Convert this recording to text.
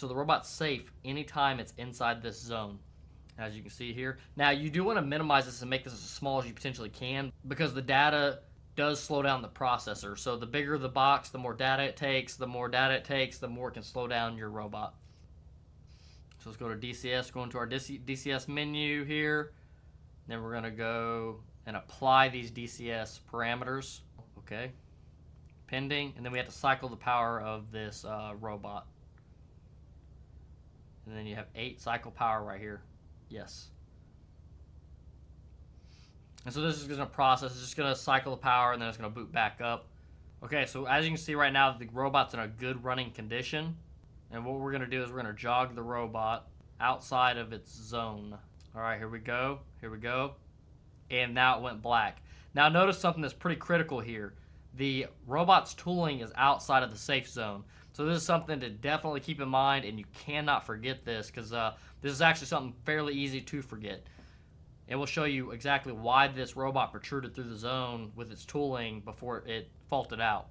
So the robot's safe anytime it's inside this zone, as you can see here. Now you do want to minimize this and make this as small as you potentially can, because the data does slow down the processor. So the bigger the box, the more data it takes. The more data it takes, the more it can slow down your robot. So let's go to DCS, go into our DCS menu here. Then we're going to go and apply these DCS parameters. Okay. Pending. And then we have to cycle the power of this robot. And then you have 8 cycle power right here. Yes. And so this is going to process. It's just going to cycle the power, and then it's going to boot back up. Okay, so as you can see right now, the robot's in a good running condition. And what we're going to do is we're going to jog the robot outside of its zone. All right, here we go. Here we go. And now it went black. Now notice something that's pretty critical here. The robot's tooling is outside of the safe zone. So this is something to definitely keep in mind, and you cannot forget this, because this is actually something fairly easy to forget. It will show you exactly why this robot protruded through the zone with its tooling before it faulted out.